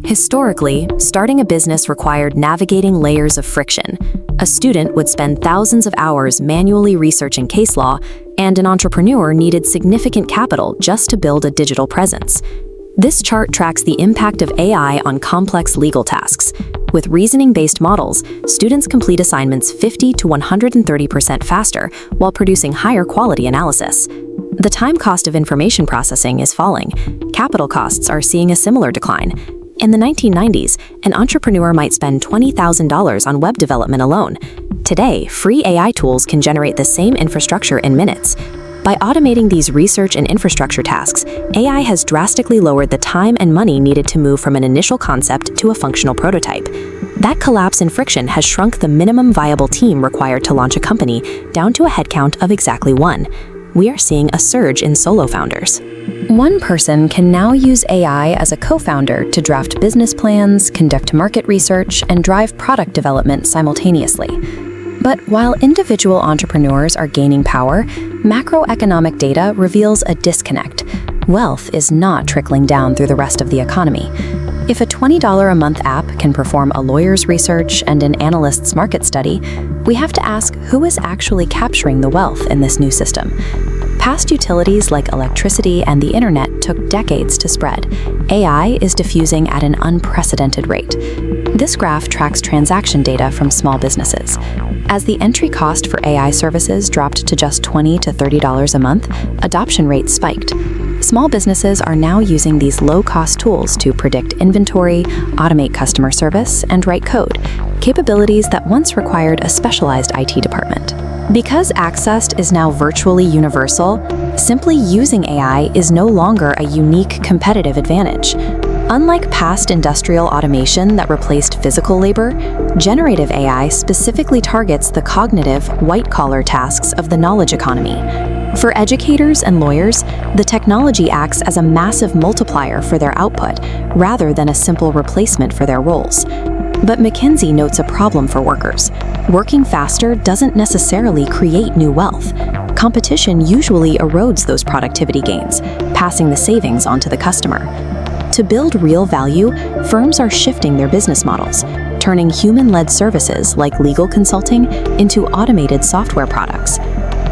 Historically, starting a business required navigating layers of friction. A student would spend thousands of hours manually researching case law, and an entrepreneur needed significant capital just to build a digital presence. This chart tracks the impact of AI on complex legal tasks. With reasoning-based models, students complete assignments 50 to 130% faster while producing higher quality analysis. The time cost of information processing is falling. Capital costs are seeing a similar decline. In the 1990s, an entrepreneur might spend $20,000 on web development alone. Today, free AI tools can generate the same infrastructure in minutes. By automating these research and infrastructure tasks, AI has drastically lowered the time and money needed to move from an initial concept to a functional prototype. That collapse in friction has shrunk the minimum viable team required to launch a company down to a headcount of exactly one. We are seeing a surge in solo founders. One person can now use AI as a co-founder to draft business plans, conduct market research, and drive product development simultaneously. But while individual entrepreneurs are gaining power, macroeconomic data reveals a disconnect. Wealth is not trickling down through the rest of the economy. If a $20 a month app can perform a lawyer's research and an analyst's market study, we have to ask who is actually capturing the wealth in this new system. Past utilities like electricity and the internet took decades to spread. AI is diffusing at an unprecedented rate. This graph tracks transaction data from small businesses. As the entry cost for AI services dropped to just $20 to $30 a month, adoption rates spiked. Small businesses are now using these low-cost tools to predict inventory, automate customer service, and write code, capabilities that once required a specialized IT department. Because access is now virtually universal, simply using AI is no longer a unique competitive advantage. Unlike past industrial automation that replaced physical labor, generative AI specifically targets the cognitive, white-collar tasks of the knowledge economy. For educators and lawyers, the technology acts as a massive multiplier for their output, rather than a simple replacement for their roles. But McKinsey notes a problem for workers. Working faster doesn't necessarily create new wealth. Competition usually erodes those productivity gains, passing the savings on to the customer. To build real value, firms are shifting their business models, turning human-led services like legal consulting into automated software products.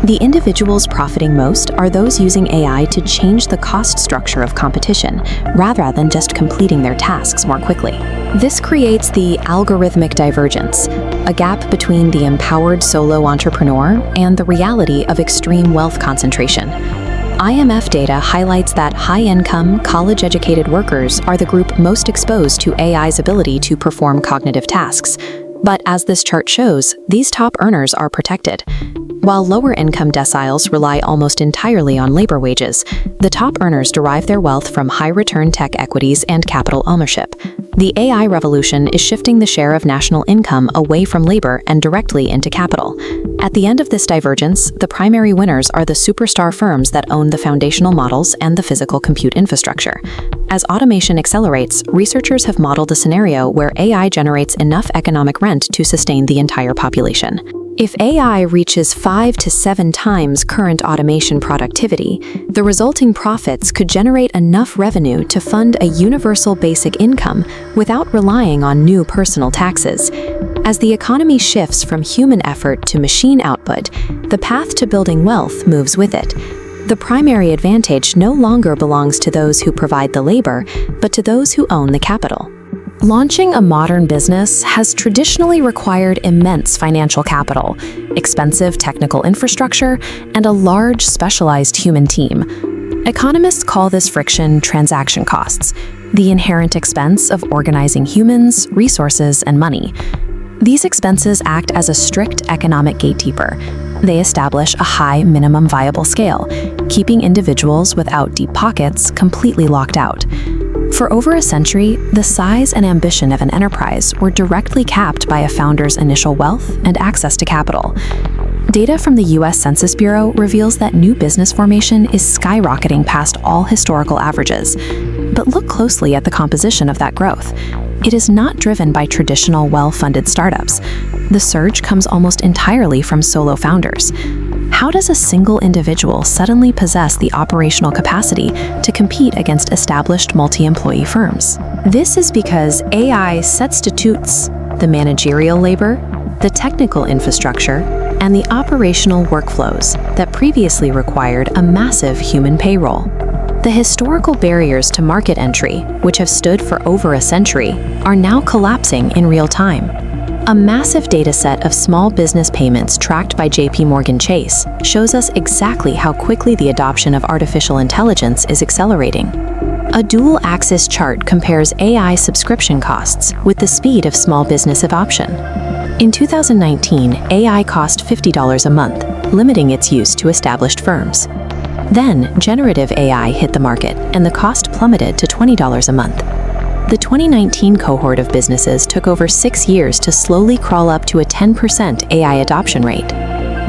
The individuals profiting most are those using AI to change the cost structure of competition, rather than just completing their tasks more quickly. This creates the algorithmic divergence, a gap between the empowered solo entrepreneur and the reality of extreme wealth concentration. IMF data highlights that high-income, college-educated workers are the group most exposed to AI's ability to perform cognitive tasks. But as this chart shows, these top earners are protected. While lower-income deciles rely almost entirely on labor wages, the top earners derive their wealth from high-return tech equities and capital ownership. The AI revolution is shifting the share of national income away from labor and directly into capital. At the end of this divergence, the primary winners are the superstar firms that own the foundational models and the physical compute infrastructure. As automation accelerates, researchers have modeled a scenario where AI generates enough economic rent to sustain the entire population. If AI reaches 5 to 7 times current automation productivity, the resulting profits could generate enough revenue to fund a universal basic income without relying on new personal taxes. As the economy shifts from human effort to machine output, the path to building wealth moves with it. The primary advantage no longer belongs to those who provide the labor, but to those who own the capital. Launching a modern business has traditionally required immense financial capital, expensive technical infrastructure, and a large specialized human team. Economists call this friction transaction costs, the inherent expense of organizing humans, resources, and money. These expenses act as a strict economic gatekeeper. They establish a high minimum viable scale, keeping individuals without deep pockets completely locked out. For over a century, the size and ambition of an enterprise were directly capped by a founder's initial wealth and access to capital. Data from the U.S. Census Bureau reveals that new business formation is skyrocketing past all historical averages. But look closely at the composition of that growth. It is not driven by traditional well-funded startups. The surge comes almost entirely from solo founders. How does a single individual suddenly possess the operational capacity to compete against established multi-employee firms? This is because AI substitutes the managerial labor, the technical infrastructure, and the operational workflows that previously required a massive human payroll. The historical barriers to market entry, which have stood for over a century, are now collapsing in real time. A massive dataset of small business payments tracked by JP Chase shows us exactly how quickly the adoption of artificial intelligence is accelerating. A dual-axis chart compares AI subscription costs with the speed of small business adoption. In 2019, AI cost $50 a month, limiting its use to established firms. Then, generative AI hit the market, and the cost plummeted to $20 a month. The 2019 cohort of businesses took over 6 years to slowly crawl up to a 10% AI adoption rate.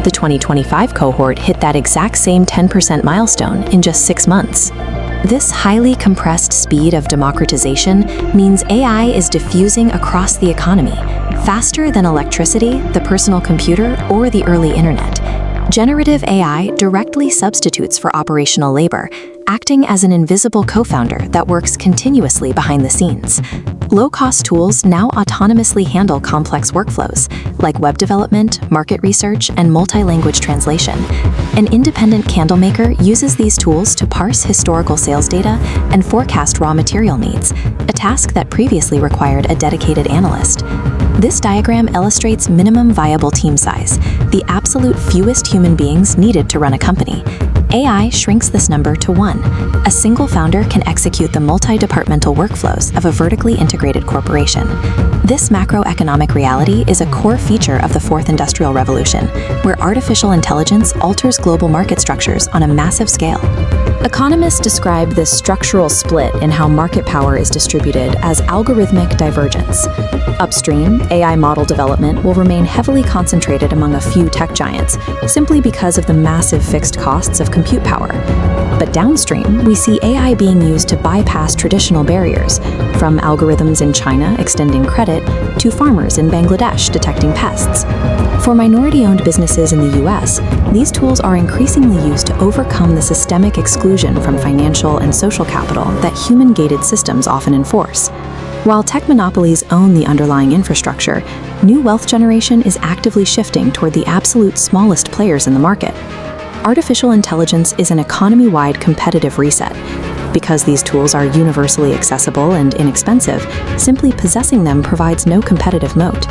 The 2025 cohort hit that exact same 10% milestone in just 6 months. This highly compressed speed of democratization means AI is diffusing across the economy, faster than electricity, the personal computer, or the early internet. Generative AI directly substitutes for operational labor, acting as an invisible co-founder that works continuously behind the scenes. Low-cost tools now autonomously handle complex workflows, like web development, market research, and multi-language translation. An independent candle maker uses these tools to parse historical sales data and forecast raw material needs, a task that previously required a dedicated analyst. This diagram illustrates minimum viable team size, the absolute fewest human beings needed to run a company. AI shrinks this number to 1. A single founder can execute the multi-departmental workflows of a vertically integrated corporation. This macroeconomic reality is a core feature of the Fourth Industrial Revolution, where artificial intelligence alters global market structures on a massive scale. Economists describe this structural split in how market power is distributed as algorithmic divergence. Upstream, AI model development will remain heavily concentrated among a few tech giants, simply because of the massive fixed costs of compute power. But downstream, we see AI being used to bypass traditional barriers, from algorithms in China extending credit to farmers in Bangladesh detecting pests. For minority-owned businesses in the US, these tools are increasingly used to overcome the systemic exclusion from financial and social capital that human-gated systems often enforce. While tech monopolies own the underlying infrastructure, new wealth generation is actively shifting toward the absolute smallest players in the market. Artificial intelligence is an economy-wide competitive reset. Because these tools are universally accessible and inexpensive, simply possessing them provides no competitive moat.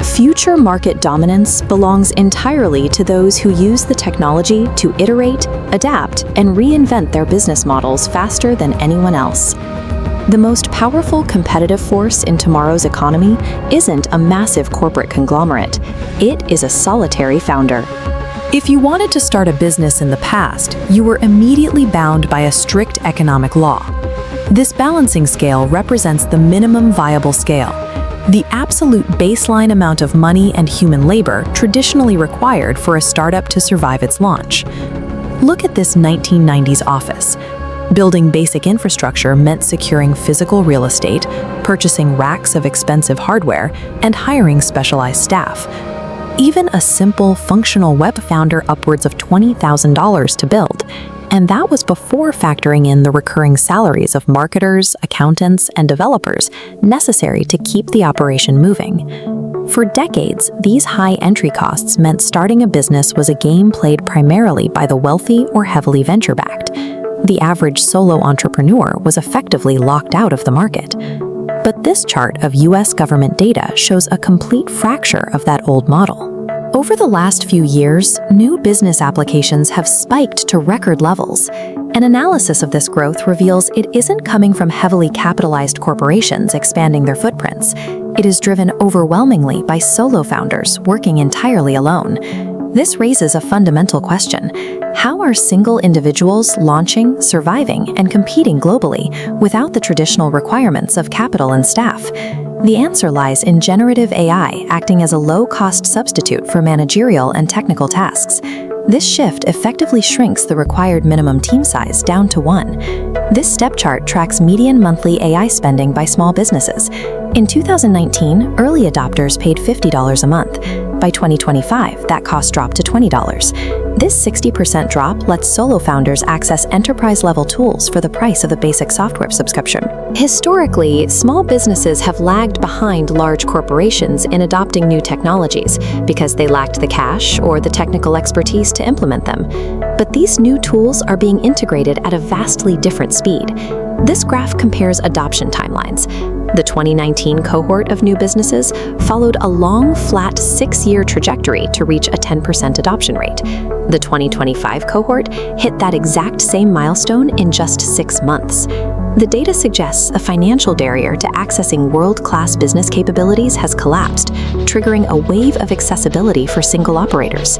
Future market dominance belongs entirely to those who use the technology to iterate, adapt, and reinvent their business models faster than anyone else. The most powerful competitive force in tomorrow's economy isn't a massive corporate conglomerate. It is a solitary founder. If you wanted to start a business in the past, you were immediately bound by a strict economic law. This balancing scale represents the minimum viable scale, the absolute baseline amount of money and human labor traditionally required for a startup to survive its launch. Look at this 1990s office. Building basic infrastructure meant securing physical real estate, purchasing racks of expensive hardware, and hiring specialized staff. Even a simple, functional web founder upwards of $20,000 to build, and that was before factoring in the recurring salaries of marketers, accountants, and developers necessary to keep the operation moving. For decades, these high entry costs meant starting a business was a game played primarily by the wealthy or heavily venture-backed. The average solo entrepreneur was effectively locked out of the market. But this chart of US government data shows a complete fracture of that old model. Over the last few years, new business applications have spiked to record levels. An analysis of this growth reveals it isn't coming from heavily capitalized corporations expanding their footprints. It is driven overwhelmingly by solo founders working entirely alone. This raises a fundamental question. How are single individuals launching, surviving, and competing globally without the traditional requirements of capital and staff? The answer lies in generative AI acting as a low-cost substitute for managerial and technical tasks. This shift effectively shrinks the required minimum team size down to 1. This step chart tracks median monthly AI spending by small businesses. In 2019, early adopters paid $50 a month. By 2025, that cost dropped to $20. This 60% drop lets solo founders access enterprise-level tools for the price of a basic software subscription. Historically, small businesses have lagged behind large corporations in adopting new technologies because they lacked the cash or the technical expertise to implement them. But these new tools are being integrated at a vastly different speed. This graph compares adoption timelines. The 2019 cohort of new businesses followed a long, flat 6-year trajectory to reach a 10% adoption rate. The 2025 cohort hit that exact same milestone in just 6 months. The data suggests a financial barrier to accessing world-class business capabilities has collapsed, triggering a wave of accessibility for single operators.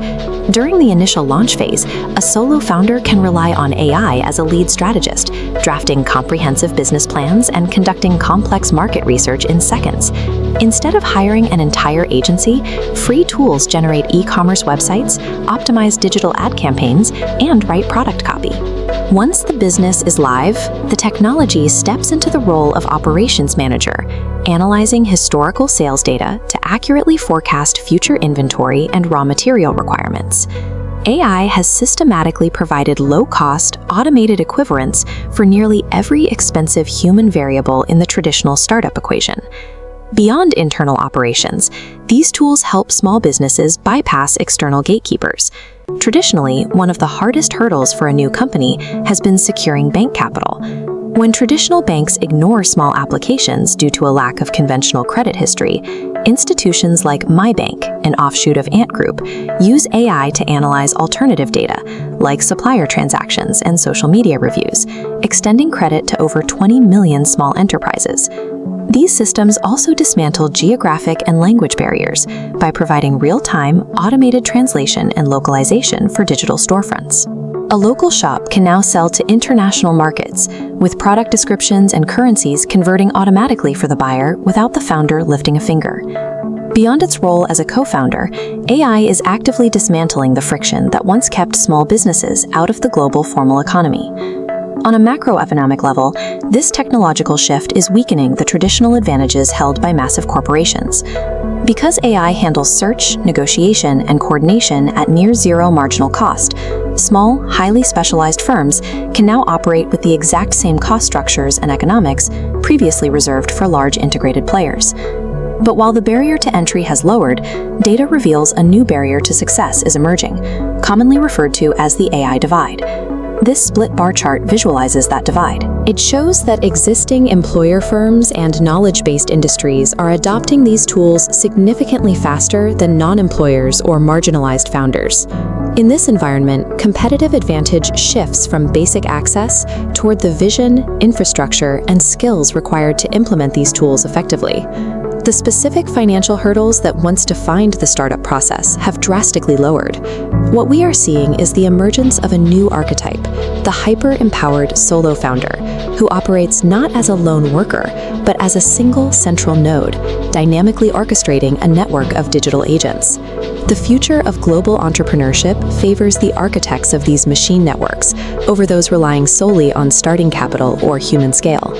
During the initial launch phase, a solo founder can rely on AI as a lead strategist, drafting comprehensive business plans and conducting complex market research in seconds. Instead of hiring an entire agency, free tools generate e-commerce websites, optimize digital ad campaigns, and write product copy. Once the business is live, the technology steps into the role of operations manager, analyzing historical sales data to accurately forecast future inventory and raw material requirements. AI has systematically provided low-cost, automated equivalents for nearly every expensive human variable in the traditional startup equation. Beyond internal operations, these tools help small businesses bypass external gatekeepers. Traditionally, one of the hardest hurdles for a new company has been securing bank capital. When traditional banks ignore small applications due to a lack of conventional credit history, institutions like MyBank, an offshoot of Ant Group, use AI to analyze alternative data, like supplier transactions and social media reviews, extending credit to over 20 million small enterprises. These systems also dismantle geographic and language barriers by providing real-time, automated translation and localization for digital storefronts. A local shop can now sell to international markets, with product descriptions and currencies converting automatically for the buyer without the founder lifting a finger. Beyond its role as a co-founder, AI is actively dismantling the friction that once kept small businesses out of the global formal economy. On a macroeconomic level, this technological shift is weakening the traditional advantages held by massive corporations. Because AI handles search, negotiation, and coordination at near zero marginal cost, small, highly specialized firms can now operate with the exact same cost structures and economics previously reserved for large integrated players. But while the barrier to entry has lowered, data reveals a new barrier to success is emerging, commonly referred to as the AI divide. This split bar chart visualizes that divide. It shows that existing employer firms and knowledge-based industries are adopting these tools significantly faster than non-employers or marginalized founders. In this environment, competitive advantage shifts from basic access toward the vision, infrastructure, and skills required to implement these tools effectively. The specific financial hurdles that once defined the startup process have drastically lowered. What we are seeing is the emergence of a new archetype, the hyper-empowered solo founder, who operates not as a lone worker, but as a single central node, dynamically orchestrating a network of digital agents. The future of global entrepreneurship favors the architects of these machine networks over those relying solely on starting capital or human scale.